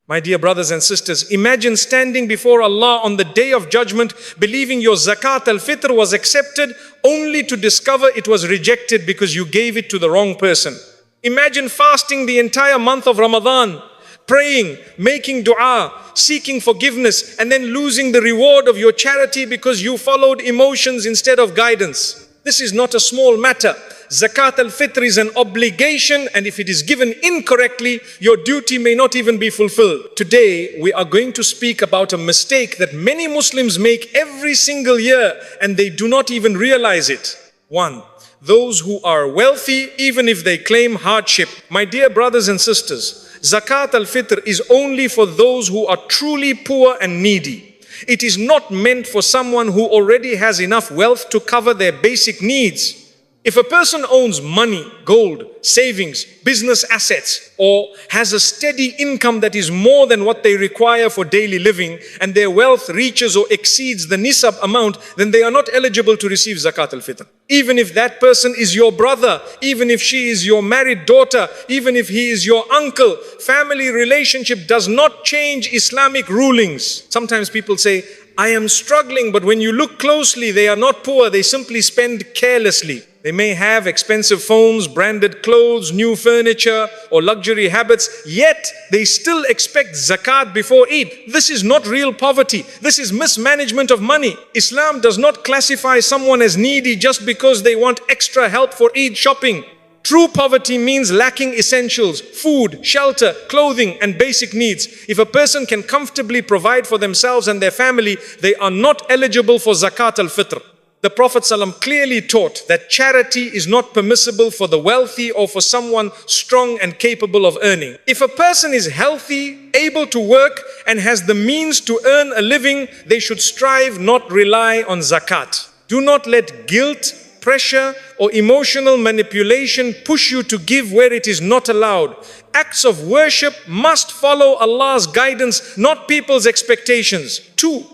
My dear brothers and sisters, imagine standing before Allah on the day of judgment, believing your zakat al-fitr was accepted, only to discover it was rejected because you gave it to the wrong person. Imagine fasting the entire month of Ramadan, praying, making dua, seeking forgiveness, and then losing the reward of your charity because you followed emotions instead of guidance. This is not a small matter. Zakat al-fitr is an obligation, and if it is given incorrectly, your duty may not even be fulfilled. Today, we are going to speak about a mistake that many Muslims make every single year, and they do not even realize it. 1. Those who are wealthy, even if they claim hardship. My dear brothers and sisters, Zakat al-fitr is only for those who are truly poor and needy. It is not meant for someone who already has enough wealth to cover their basic needs. If a person owns money, gold, savings, business assets, or has a steady income that is more than what they require for daily living, and their wealth reaches or exceeds the nisab amount, then they are not eligible to receive zakat al-fitr. Even if that person is your brother, even if she is your married daughter, even if he is your uncle, family relationship does not change Islamic rulings. Sometimes people say, I am struggling, but when you look closely, they are not poor, they simply spend carelessly. They may have expensive phones, branded clothes, new furniture, or luxury habits, yet they still expect zakat before Eid. This is not real poverty. This is mismanagement of money. Islam does not classify someone as needy just because they want extra help for Eid shopping. True poverty means lacking essentials, food, shelter, clothing, and basic needs. If a person can comfortably provide for themselves and their family, they are not eligible for zakat al-fitr. The Prophet ﷺ clearly taught that charity is not permissible for the wealthy or for someone strong and capable of earning. If a person is healthy, able to work, and has the means to earn a living, they should strive, not rely on zakat. Do not let guilt, pressure, or emotional manipulation push you to give where it is not allowed. Acts of worship must follow Allah's guidance, not people's expectations. 2.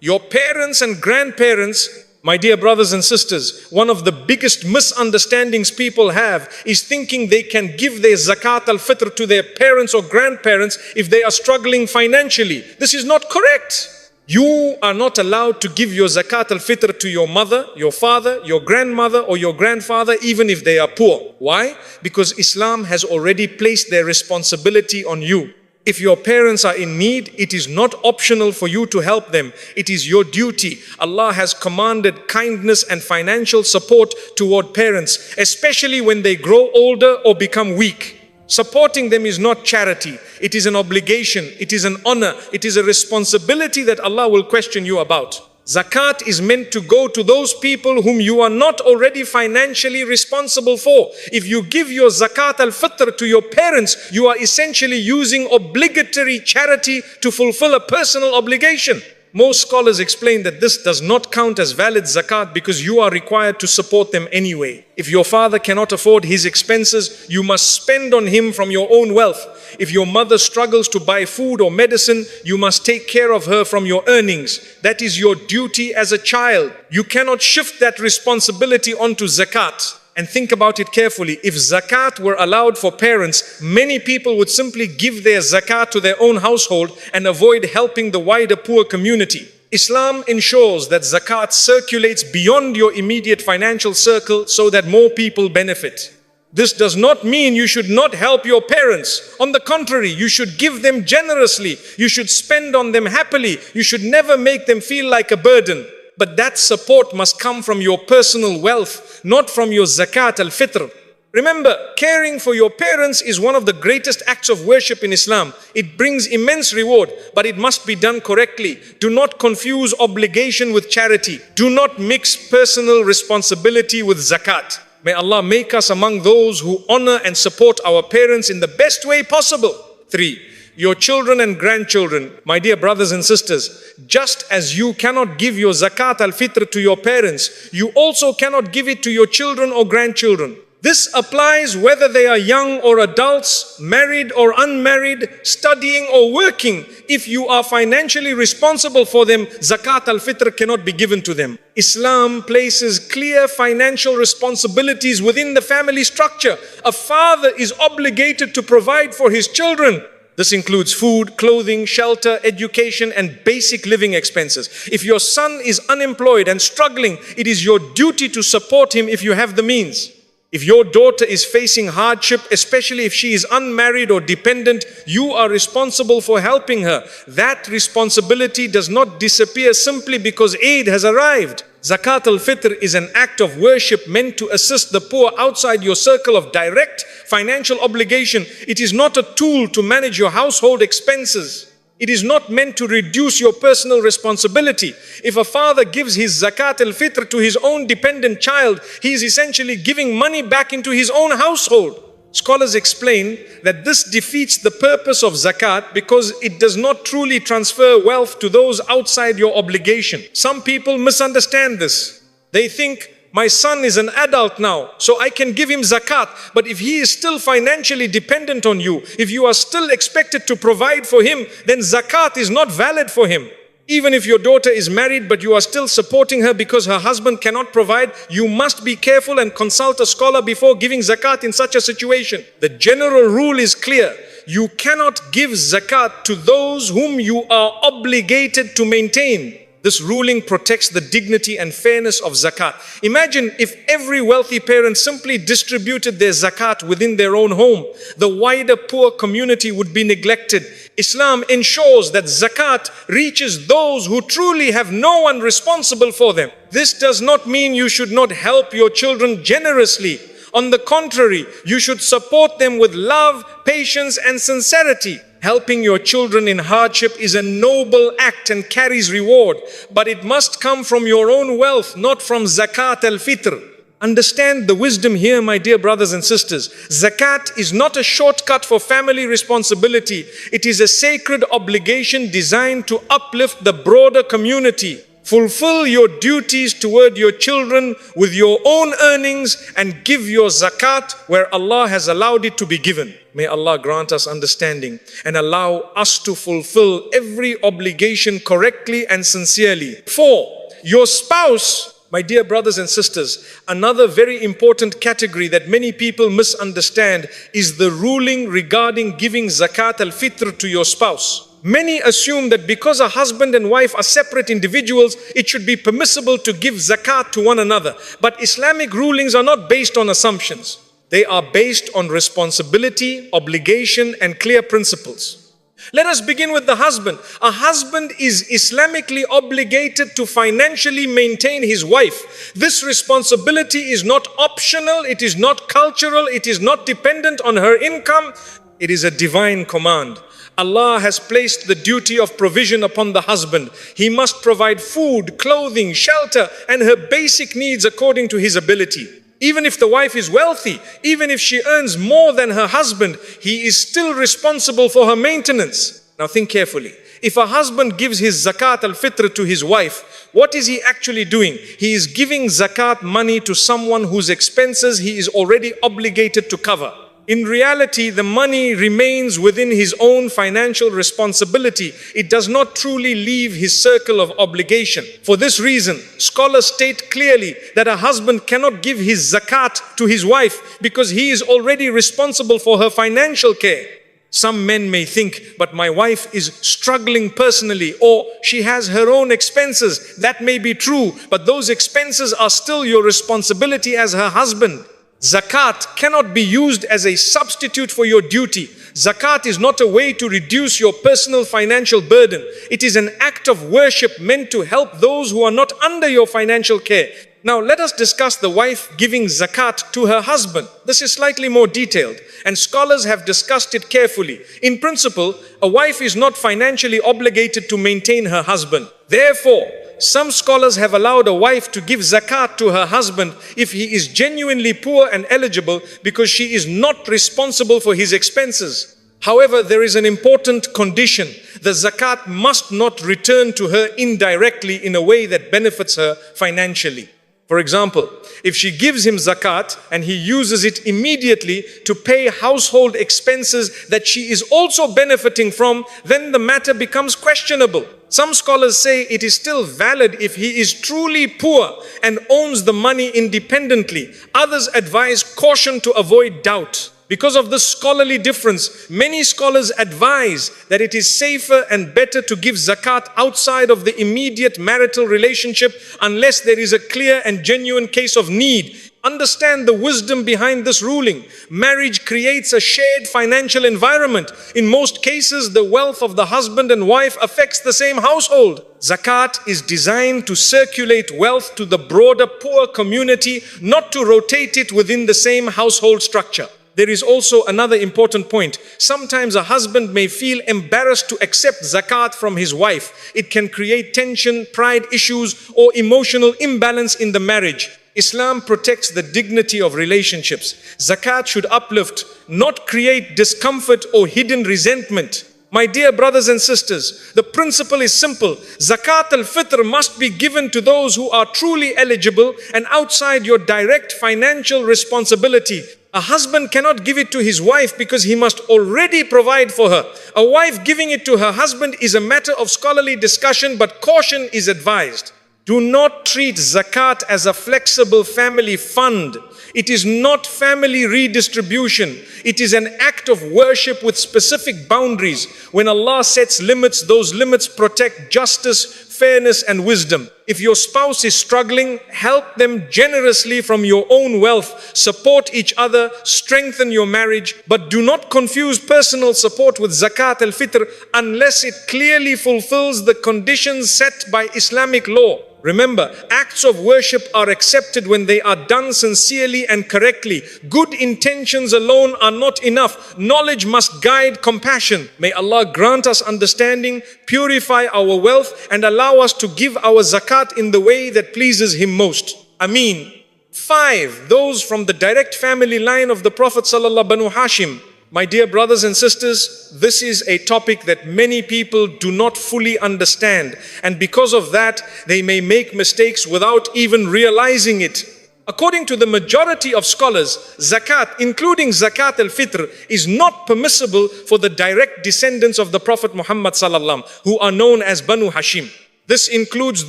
Your parents and grandparents. My dear brothers and sisters, one of the biggest misunderstandings people have is thinking they can give their zakat al-fitr to their parents or grandparents if they are struggling financially. This is not correct. You are not allowed to give your zakat al-fitr to your mother, your father, your grandmother, or your grandfather, even if they are poor. Why? Because Islam has already placed their responsibility on you. If your parents are in need, it is not optional for you to help them. It is your duty. Allah has commanded kindness and financial support toward parents, especially when they grow older or become weak. Supporting them is not charity. It is an obligation. It is an honor. It is a responsibility that Allah will question you about. Zakat is meant to go to those people whom you are not already financially responsible for. If you give your zakat al-fitr to your parents, you are essentially using obligatory charity to fulfill a personal obligation. Most scholars explain that this does not count as valid zakat because you are required to support them anyway. If your father cannot afford his expenses, you must spend on him from your own wealth. If your mother struggles to buy food or medicine, you must take care of her from your earnings. That is your duty as a child. You cannot shift that responsibility onto zakat. And think about it carefully. If zakat were allowed for parents, many people would simply give their zakat to their own household and avoid helping the wider poor community. Islam ensures that zakat circulates beyond your immediate financial circle so that more people benefit. This does not mean you should not help your parents. On the contrary, you should give them generously. You should spend on them happily. You should never make them feel like a burden. But that support must come from your personal wealth, not from your zakat al-fitr. Remember, caring for your parents is one of the greatest acts of worship in Islam. It brings immense reward, but it must be done correctly. Do not confuse obligation with charity. Do not mix personal responsibility with zakat. May Allah make us among those who honor and support our parents in the best way possible. 3. Your children and grandchildren. My dear brothers and sisters, just as you cannot give your zakat al-fitr to your parents, you also cannot give it to your children or grandchildren. This applies whether they are young or adults, married or unmarried, studying or working. If you are financially responsible for them, zakat al-fitr cannot be given to them. Islam places clear financial responsibilities within the family structure. A father is obligated to provide for his children. This includes food, clothing, shelter, education, and basic living expenses. If your son is unemployed and struggling, it is your duty to support him if you have the means. If your daughter is facing hardship, especially if she is unmarried or dependent, you are responsible for helping her. That responsibility does not disappear simply because Eid has arrived. Zakat al-Fitr is an act of worship meant to assist the poor outside your circle of direct financial obligation. It is not a tool to manage your household expenses. It is not meant to reduce your personal responsibility. If a father gives his Zakat al-Fitr to his own dependent child, he is essentially giving money back into his own household. Scholars explain that this defeats the purpose of zakat because it does not truly transfer wealth to those outside your obligation. Some people misunderstand this. They think, my son is an adult now, so I can give him zakat. But if he is still financially dependent on you, if you are still expected to provide for him, then zakat is not valid for him. Even if your daughter is married but you are still supporting her because her husband cannot provide, you must be careful and consult a scholar before giving zakat in such a situation. The general rule is clear. You cannot give zakat to those whom you are obligated to maintain. This ruling protects the dignity and fairness of zakat. Imagine if every wealthy parent simply distributed their zakat within their own home. The wider poor community would be neglected. Islam ensures that zakat reaches those who truly have no one responsible for them. This does not mean you should not help your children generously. On the contrary, you should support them with love, patience, and sincerity. Helping your children in hardship is a noble act and carries reward, but it must come from your own wealth, not from Zakat al-Fitr. Understand the wisdom here, my dear brothers and sisters. Zakat is not a shortcut for family responsibility. It is a sacred obligation designed to uplift the broader community. Fulfill your duties toward your children with your own earnings and give your zakat where Allah has allowed it to be given. May Allah grant us understanding and allow us to fulfill every obligation correctly and sincerely. 4. Your spouse. My dear brothers and sisters, another very important category that many people misunderstand is the ruling regarding giving zakat al-fitr to your spouse. Many assume that because a husband and wife are separate individuals, it should be permissible to give zakat to one another. But Islamic rulings are not based on assumptions. They are based on responsibility, obligation, and clear principles. Let us begin with the husband. A husband is Islamically obligated to financially maintain his wife. This responsibility is not optional, it is not cultural, it is not dependent on her income. It is a divine command. Allah has placed the duty of provision upon the husband. He must provide food, clothing, shelter, and her basic needs according to his ability. Even if the wife is wealthy, even if she earns more than her husband, he is still responsible for her maintenance. Now think carefully. If a husband gives his zakat al-fitr to his wife, what is he actually doing? He is giving zakat money to someone whose expenses he is already obligated to cover. In reality, the money remains within his own financial responsibility. It does not truly leave his circle of obligation. For this reason, scholars state clearly that a husband cannot give his zakat to his wife because he is already responsible for her financial care. Some men may think, but my wife is struggling personally, or she has her own expenses. That may be true, but those expenses are still your responsibility as her husband. Zakat cannot be used as a substitute for your duty. Zakat is not a way to reduce your personal financial burden. It is an act of worship meant to help those who are not under your financial care. Now let us discuss the wife giving zakat to her husband. This is slightly more detailed, and scholars have discussed it carefully. In principle, a wife is not financially obligated to maintain her husband. Therefore, some scholars have allowed a wife to give zakat to her husband if he is genuinely poor and eligible because she is not responsible for his expenses. However, there is an important condition. The zakat must not return to her indirectly in a way that benefits her financially. For example, if she gives him zakat and he uses it immediately to pay household expenses that she is also benefiting from, then the matter becomes questionable. Some scholars say it is still valid if he is truly poor and owns the money independently. Others advise caution to avoid doubt. Because of this scholarly difference, many scholars advise that it is safer and better to give zakat outside of the immediate marital relationship unless there is a clear and genuine case of need. Understand the wisdom behind this ruling. Marriage creates a shared financial environment. In most cases, the wealth of the husband and wife affects the same household. Zakat is designed to circulate wealth to the broader poor community, not to rotate it within the same household structure. There is also another important point. Sometimes a husband may feel embarrassed to accept zakat from his wife. It can create tension, pride issues, or emotional imbalance in the marriage. Islam protects the dignity of relationships. Zakat should uplift, not create discomfort or hidden resentment. My dear brothers and sisters, the principle is simple. Zakat al-Fitr must be given to those who are truly eligible and outside your direct financial responsibility. A husband cannot give it to his wife because he must already provide for her. A wife giving it to her husband is a matter of scholarly discussion, but caution is advised. Do not treat zakat as a flexible family fund. It is not family redistribution. It is an act of worship with specific boundaries. When Allah sets limits, those limits protect justice, fairness, and wisdom. If your spouse is struggling, help them generously from your own wealth. Support each other, strengthen your marriage, but do not confuse personal support with zakat al-fitr unless it clearly fulfills the conditions set by Islamic law. Remember, acts of worship are accepted when they are done sincerely and correctly. Good intentions alone are not enough. Knowledge must guide compassion. May Allah grant us understanding, purify our wealth, and allow us to give our zakat in the way that pleases Him most. Ameen. 5. Those from the direct family line of the Prophet ﷺ, Banu Hashim. My dear brothers and sisters, this is a topic that many people do not fully understand, and because of that, they may make mistakes without even realizing it. According to the majority of scholars, zakat, including zakat al-fitr, is not permissible for the direct descendants of the Prophet Muhammad ﷺ, who are known as Banu Hashim. This includes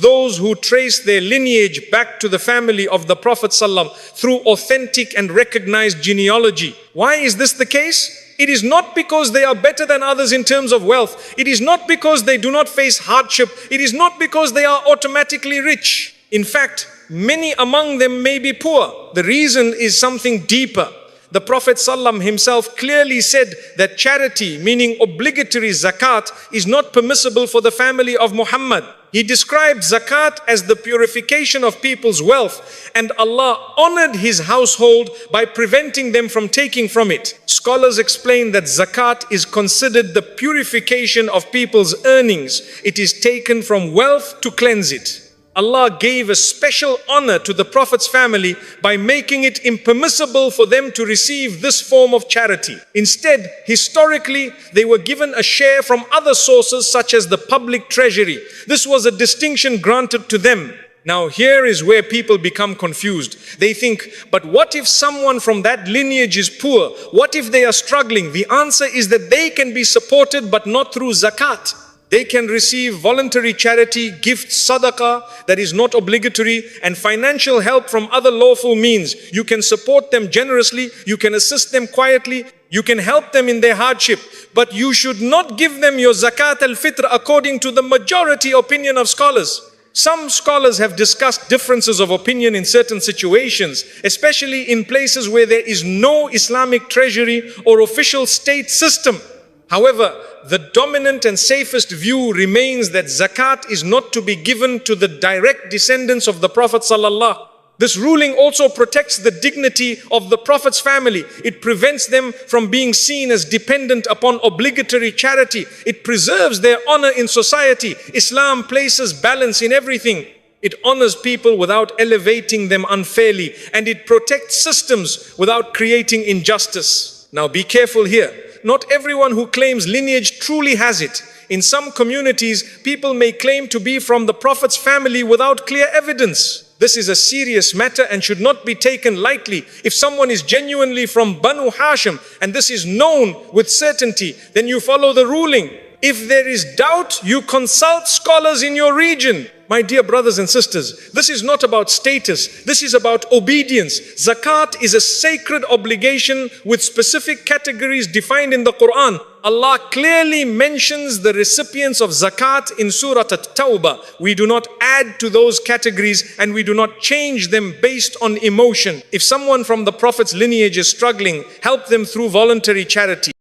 those who trace their lineage back to the family of the Prophet ﷺ through authentic and recognized genealogy. Why is this the case? It is not because they are better than others in terms of wealth. It is not because they do not face hardship. It is not because they are automatically rich. In fact, many among them may be poor. The reason is something deeper. The Prophet ﷺ himself clearly said that charity, meaning obligatory zakat, is not permissible for the family of Muhammad. He described zakat as the purification of people's wealth, and Allah honored his household by preventing them from taking from it. Scholars explain that zakat is considered the purification of people's earnings. It is taken from wealth to cleanse it. Allah gave a special honor to the Prophet's family by making it impermissible for them to receive this form of charity. Instead, historically, they were given a share from other sources such as the public treasury. This was a distinction granted to them. Now here is where people become confused. They think, but what if someone from that lineage is poor? What if they are struggling? The answer is that they can be supported but not through zakat. They can receive voluntary charity, gifts, sadaqah that is not obligatory, and financial help from other lawful means. You can support them generously, you can assist them quietly, you can help them in their hardship, but you should not give them your zakat al-fitr according to the majority opinion of scholars. Some scholars have discussed differences of opinion in certain situations, especially in places where there is no Islamic treasury or official state system. However, the dominant and safest view remains that zakat is not to be given to the direct descendants of the Prophet ﷺ. This ruling also protects the dignity of the Prophet's family. It prevents them from being seen as dependent upon obligatory charity. It preserves their honor in society. Islam places balance in everything. It honors people without elevating them unfairly, and it protects systems without creating injustice. Now be careful here. Not everyone who claims lineage truly has it. In some communities, people may claim to be from the Prophet's family without clear evidence. This is a serious matter and should not be taken lightly. If someone is genuinely from Banu Hashim and this is known with certainty, then you follow the ruling. If there is doubt, you consult scholars in your region. My dear brothers and sisters, this is not about status. This is about obedience. Zakat is a sacred obligation with specific categories defined in the Quran. Allah clearly mentions the recipients of zakat in Surah At-Tawbah. We do not add to those categories and we do not change them based on emotion. If someone from the Prophet's lineage is struggling, help them through voluntary charity.